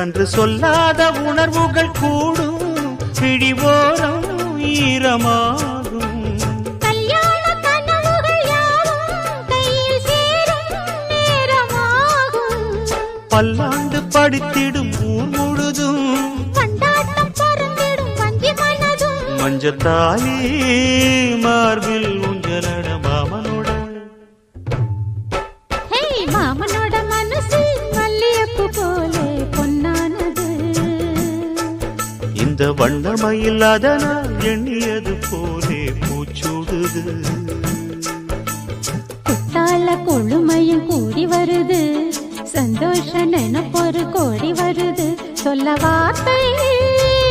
அன்று சொல்லாத உணர்வுகள் கூடும் பிடிவோரம் ஈரமாகும் கல்யாண கனவுகள் யாவும் கையில் சேரும் நேரமாகும் பல்லாண்டு படித்திடும் ஊர் முழுதும் பண்டாட்டம் பறந்திடும் வஞ்சி மனதும் மஞ்சத்தாலி மார்பில் ஊஞ்சலட மாமனோட மாமனோட மனசு மல்லியப்பு போலே பொன்னானது இந்த வண்ணமயில் அதனால் எண்ணியது போலே பூச்சூடுது குத்தால கொழுமையும் கூடி வருது சந்தோஷ நினைப்பொரு கோடி வருது சொல்ல வார்த்தை